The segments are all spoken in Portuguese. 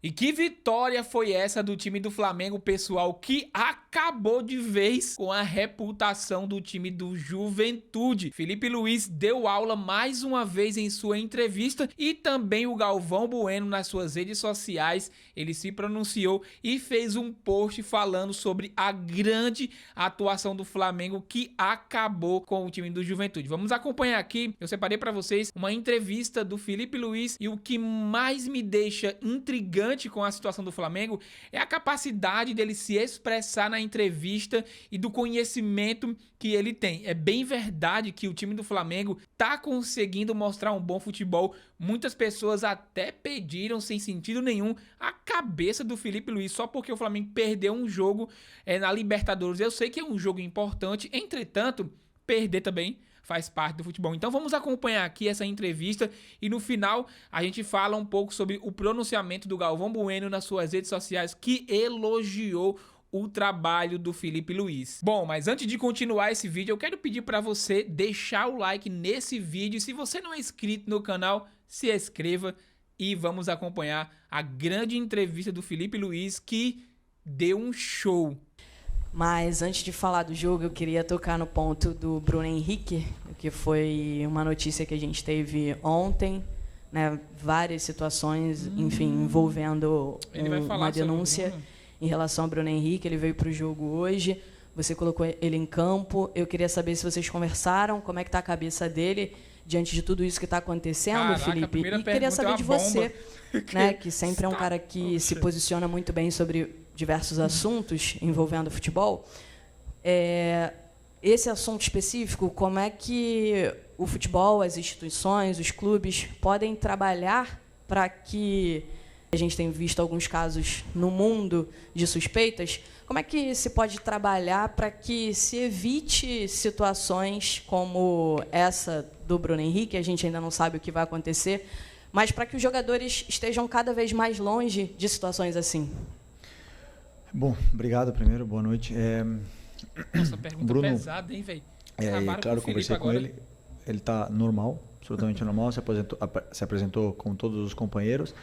E que vitória foi essa do time do Flamengo, pessoal, que acabou de vez com a reputação do time do Juventude. Felipe Luiz deu aula mais uma vez em sua entrevista e também o Galvão Bueno nas suas redes sociais, ele se pronunciou e fez um post falando sobre a grande atuação do Flamengo que acabou com o time do Juventude. Vamos acompanhar aqui, eu separei para vocês uma entrevista do Felipe Luiz e o que mais me deixa intrigante com a situação do Flamengo é a capacidade dele se expressar na entrevista e do conhecimento que ele tem. É bem verdade que o time do Flamengo tá conseguindo mostrar um bom futebol. Muitas pessoas até pediram, sem sentido nenhum, a cabeça do Felipe Luiz só porque o Flamengo perdeu um jogo na Libertadores. Eu sei que é um jogo importante, entretanto, perder também faz parte do futebol. Então vamos acompanhar aqui essa entrevista e no final a gente fala um pouco sobre o pronunciamento do Galvão Bueno nas suas redes sociais, que elogiou o trabalho do Felipe Luiz. Bom, mas antes de continuar esse vídeo, eu quero pedir para você deixar o like nesse vídeo. Se você não é inscrito no canal, se inscreva e vamos acompanhar a grande entrevista do Felipe Luiz, que deu um show. Mas antes de falar do jogo, eu queria tocar no ponto do Bruno Henrique, que foi uma notícia que a gente teve ontem, né? Várias situações, enfim, envolvendo uma denúncia em relação ao Bruno Henrique. Ele veio para o jogo hoje, você colocou ele em campo. Eu queria saber se vocês conversaram, como é que está a cabeça dele diante de tudo isso que está acontecendo. Caraca, Felipe. E queria saber de você, né, que sempre é um cara que se posiciona muito bem sobre diversos assuntos envolvendo futebol. Esse assunto específico, como é que o futebol, as instituições, os clubes podem trabalhar para que a gente tem visto alguns casos no mundo de suspeitas, como é que se pode trabalhar para que se evite situações como essa do Bruno Henrique? A gente ainda não sabe o que vai acontecer, mas para que os jogadores estejam cada vez mais longe de situações assim. Bom, obrigado primeiro, boa noite. Nossa, pergunta Bruno, pesada, hein, velho? Claro, conversei com ele está normal, absolutamente normal, se apresentou com todos os companheiros.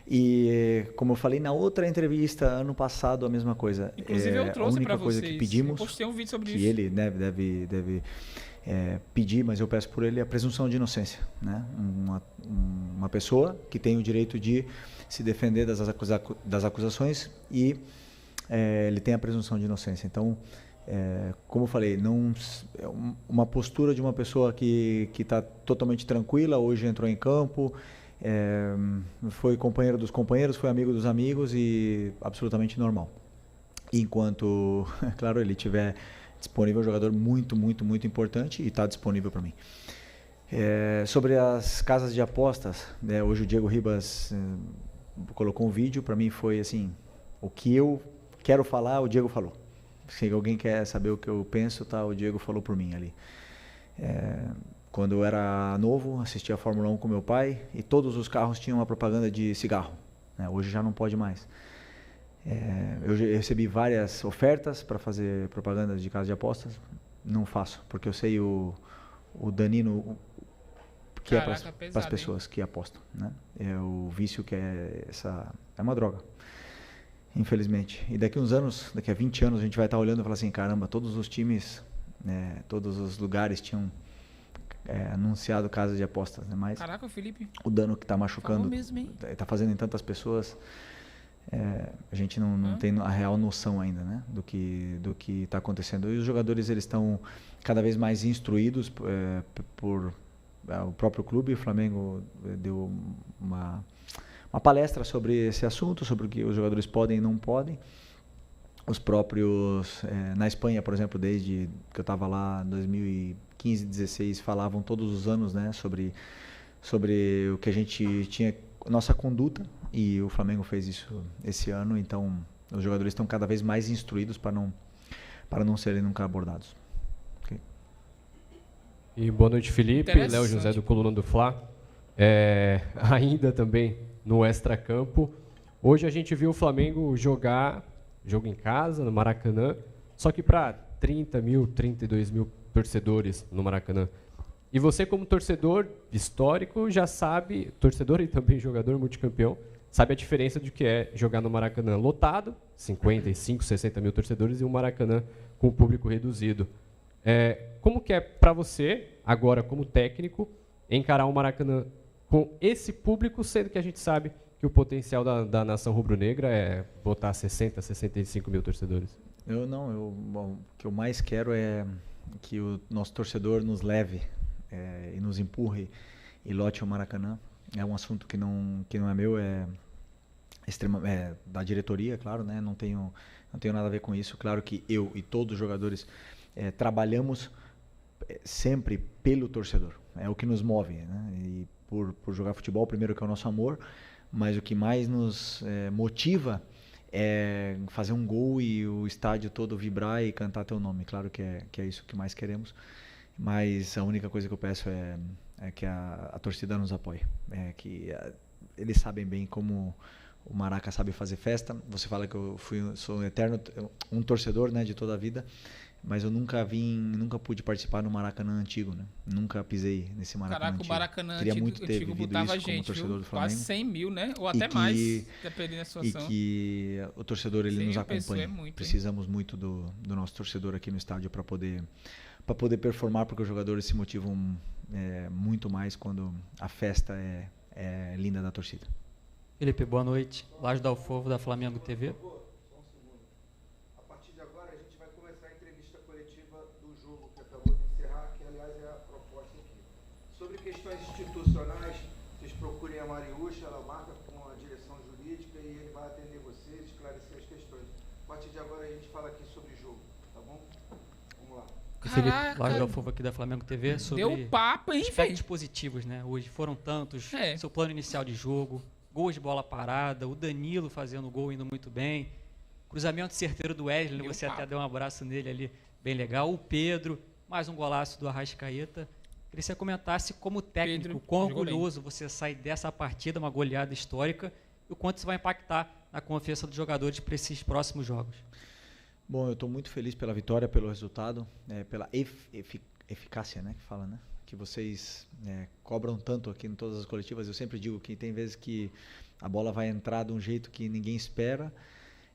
E, como eu falei na outra entrevista, ano passado, a mesma coisa. Inclusive, eu trouxe para vocês. A única coisa que pedimos, eu postei um vídeo sobre que isso. ele deve pedir, mas eu peço por ele, a presunção de inocência. Né? Uma pessoa que tem o direito de se defender das acusações e ele tem a presunção de inocência. Então, como eu falei, uma postura de uma pessoa que está totalmente tranquila, hoje entrou em campo, foi companheiro dos companheiros, foi amigo dos amigos e absolutamente normal. Enquanto, claro, ele tiver disponível, um jogador muito, muito, muito importante e está disponível para mim. Sobre as casas de apostas, hoje o Diego Ribas colocou um vídeo, para mim foi assim, o que eu quero falar, o Diego falou. Se alguém quer saber o que eu penso, tá, o Diego falou por mim ali. Quando eu era novo, assistia a Fórmula 1 com meu pai e todos os carros tinham uma propaganda de cigarro. Né? Hoje já não pode mais. Eu recebi várias ofertas para fazer propagandas de casa de apostas. Não faço, porque eu sei o danino que é para as pessoas que apostam. Né? É o vício que é uma droga. Infelizmente. E daqui uns anos, daqui a 20 anos, a gente vai estar olhando e falar assim, caramba, todos os times, todos os lugares tinham anunciado casas de apostas. Né? Mas caraca, Felipe, o dano que está machucando, está fazendo em tantas pessoas, a gente não tem a real noção ainda, né? do que está acontecendo. E os jogadores eles estão cada vez mais instruídos por o próprio clube. O Flamengo deu uma palestra sobre esse assunto, sobre o que os jogadores podem e não podem. Os próprios, na Espanha, por exemplo, desde que eu estava lá em 2015, 2016, falavam todos os anos, né, sobre o que a gente tinha, nossa conduta, e o Flamengo fez isso esse ano. Então os jogadores estão cada vez mais instruídos para não serem nunca abordados. Okay. E boa noite, Felipe. Léo José do Coluna do Fla. Ainda também no extracampo. Hoje a gente viu o Flamengo jogar jogo em casa, no Maracanã, só que para 30 mil, 32 mil torcedores no Maracanã. E você, como torcedor histórico, já sabe, torcedor e também jogador multicampeão, sabe a diferença de que é jogar no Maracanã lotado, 55, 60 mil torcedores, e um Maracanã com o público reduzido. Como que é para você, agora como técnico, encarar o Maracanã com esse público, sendo que a gente sabe que o potencial da nação rubro-negra é botar 60, 65 mil torcedores? O que eu mais quero é que o nosso torcedor nos leve e nos empurre e lote o Maracanã. É um assunto que não é meu, é da diretoria, claro, né? Não tenho nada a ver com isso. Claro que eu e todos os jogadores trabalhamos sempre pelo torcedor. É o que nos move, né? E por jogar futebol, primeiro que é o nosso amor, mas o que mais nos motiva é fazer um gol e o estádio todo vibrar e cantar teu nome. Claro que é isso que mais queremos, mas a única coisa que eu peço é que a torcida nos apoie. Eles sabem bem como o Maraca sabe fazer festa. Você fala que eu sou um eterno torcedor, né, de toda a vida, mas eu nunca pude participar no Maracanã antigo, né? Nunca pisei nesse Maracanã antigo. Caraca, o Maracanã Queria muito ter vivido botava isso como torcedor do Flamengo. Quase 100 mil, né? Ou até mais, dependendo da situação. E que o torcedor ele nos acompanha. Muito, precisamos muito do nosso torcedor aqui no estádio para poder performar, porque os jogadores se motivam muito mais quando a festa é linda da torcida. Felipe, boa noite. Laje do Alfovo, da Flamengo TV. Questões institucionais, vocês procurem a Mariúcha, ela marca com a direção jurídica e ele vai atender vocês, esclarecer as questões. A partir de agora a gente fala aqui sobre o jogo, tá bom? Vamos lá. Felipe, Laje do Alfovo aqui da Flamengo TV, sobre deu papo, hein, aspectos positivos, né? Hoje foram tantos, seu plano inicial de jogo, gols de bola parada, o Danilo fazendo gol indo muito bem, cruzamento certeiro do Wesley, você até deu um abraço nele ali, bem legal, o Pedro, mais um golaço do Arrascaeta. Queria que você comentasse como técnico, quão orgulhoso você sai dessa partida, uma goleada histórica, e o quanto isso vai impactar na confiança dos jogadores para esses próximos jogos. Bom, eu estou muito feliz pela vitória, pelo resultado, pela eficácia, né, que fala, né? Que vocês cobram tanto aqui em todas as coletivas. Eu sempre digo que tem vezes que a bola vai entrar de um jeito que ninguém espera,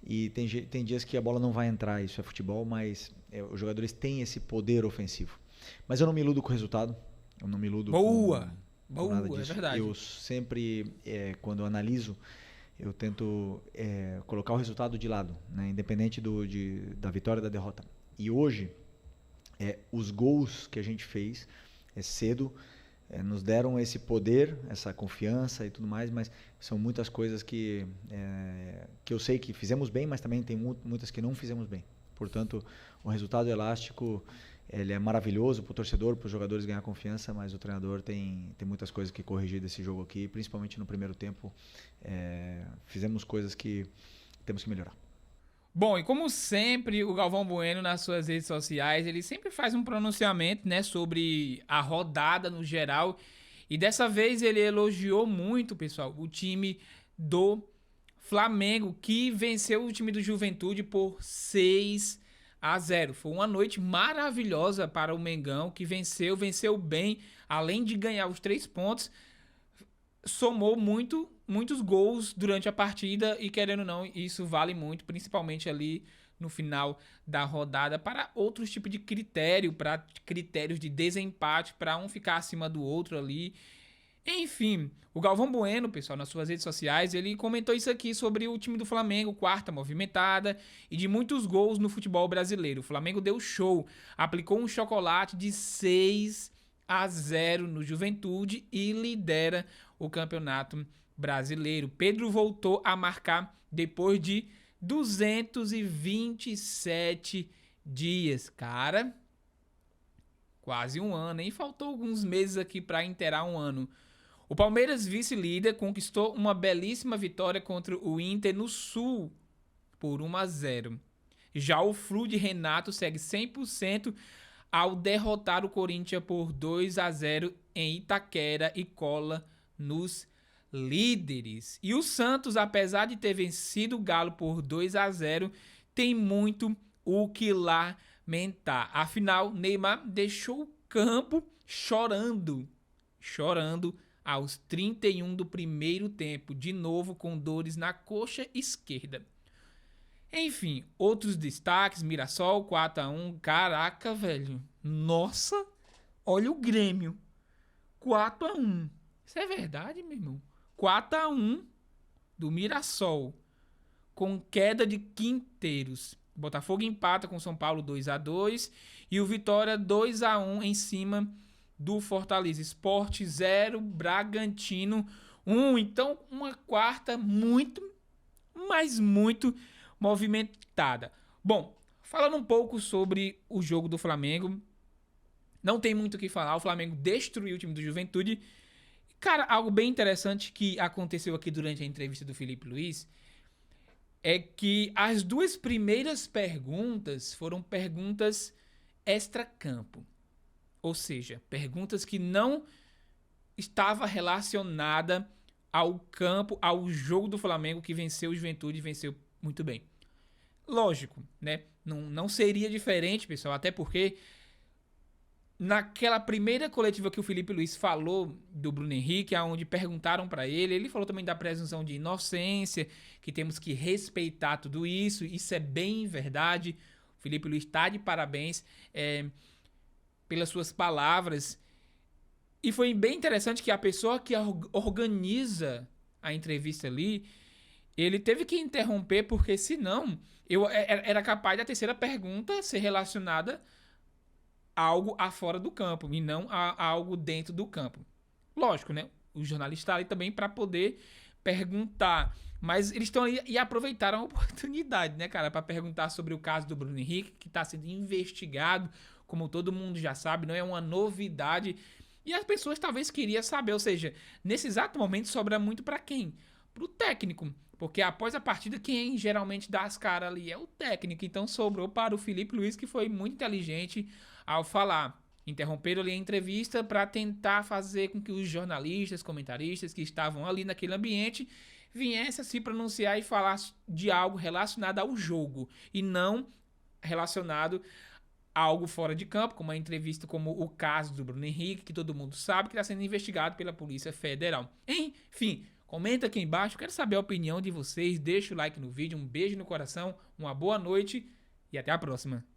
e tem dias que a bola não vai entrar. Isso é futebol, mas os jogadores têm esse poder ofensivo. Mas eu não me iludo com o resultado, eu não me iludo com nada disso. É verdade. Eu sempre, quando eu analiso, eu tento colocar o resultado de lado, né? Independente da vitória ou da derrota. E hoje, os gols que a gente fez cedo nos deram esse poder, essa confiança e tudo mais, mas são muitas coisas que eu sei que fizemos bem, mas também tem muitas que não fizemos bem. Portanto, o resultado elástico ele é maravilhoso para o torcedor, para os jogadores ganhar confiança, mas o treinador tem muitas coisas que corrigir desse jogo aqui, principalmente no primeiro tempo. Fizemos coisas que temos que melhorar. Bom, e como sempre, o Galvão Bueno, nas suas redes sociais, ele sempre faz um pronunciamento, né, sobre a rodada no geral. E dessa vez ele elogiou muito, pessoal, o time do Flamengo, que venceu o time do Juventude por 6-0. Foi uma noite maravilhosa para o Mengão, que venceu bem, além de ganhar os 3 pontos, somou muitos gols durante a partida e, querendo ou não, isso vale muito, principalmente ali no final da rodada, para outros tipos de critério, para critérios de desempate, para um ficar acima do outro ali. Enfim, o Galvão Bueno, pessoal, nas suas redes sociais, ele comentou isso aqui sobre o time do Flamengo, quarta movimentada e de muitos gols no futebol brasileiro. O Flamengo deu show, aplicou um chocolate de 6-0 no Juventude e lidera o campeonato brasileiro. Pedro voltou a marcar depois de 227 dias. Cara, quase um ano, hein? Faltou alguns meses aqui para inteirar um ano. O Palmeiras, vice-líder, conquistou uma belíssima vitória contra o Inter no Sul por 1-0. Já o Flu de Renato segue 100% ao derrotar o Corinthians por 2-0 em Itaquera e cola nos líderes. E o Santos, apesar de ter vencido o Galo por 2-0, tem muito o que lamentar. Afinal, Neymar deixou o campo chorando aos 31 do primeiro tempo, de novo com dores na coxa esquerda. Enfim, outros destaques, Mirassol 4-1, caraca, velho, nossa, olha o Grêmio, 4-1, isso é verdade, meu irmão, 4-1 do Mirassol, com queda de Quinteiros. Botafogo empata com São Paulo 2-2 e o Vitória 2-1 em cima do Fortaleza. Sport 0, Bragantino 1. Então, uma quarta muito, mas muito movimentada. Bom, falando um pouco sobre o jogo do Flamengo, não tem muito o que falar. O Flamengo destruiu o time do Juventude. Cara, algo bem interessante que aconteceu aqui durante a entrevista do Felipe Luiz é que as duas primeiras perguntas foram perguntas extracampo. Ou seja, perguntas que não estava relacionada ao campo, ao jogo do Flamengo que venceu o Juventude e venceu muito bem. Lógico, né? Não seria diferente, pessoal, até porque naquela primeira coletiva que o Felipe Luiz falou do Bruno Henrique, onde perguntaram para ele falou também da presunção de inocência, que temos que respeitar tudo isso, isso é bem verdade. O Felipe Luiz está de parabéns pelas suas palavras. E foi bem interessante que a pessoa que organiza a entrevista ali, ele teve que interromper, porque senão era capaz da terceira pergunta ser relacionada algo afora do campo e não a algo dentro do campo. Lógico, né? O jornalista está ali também para poder perguntar. Mas eles estão aí e aproveitaram a oportunidade, né, cara? Para perguntar sobre o caso do Bruno Henrique, que está sendo investigado, como todo mundo já sabe, não é uma novidade. E as pessoas talvez queriam saber, ou seja, nesse exato momento sobra muito para quem? Para o técnico. Porque após a partida, quem geralmente dá as caras ali é o técnico. Então sobrou para o Felipe Luiz, que foi muito inteligente ao falar. Interromperam ali a entrevista para tentar fazer com que os jornalistas, comentaristas que estavam ali naquele ambiente viessem a se pronunciar e falar de algo relacionado ao jogo e não relacionado a algo fora de campo, como a entrevista, como o caso do Bruno Henrique, que todo mundo sabe que está sendo investigado pela Polícia Federal. Enfim, comenta aqui embaixo, quero saber a opinião de vocês, deixa o like no vídeo, um beijo no coração, uma boa noite e até a próxima.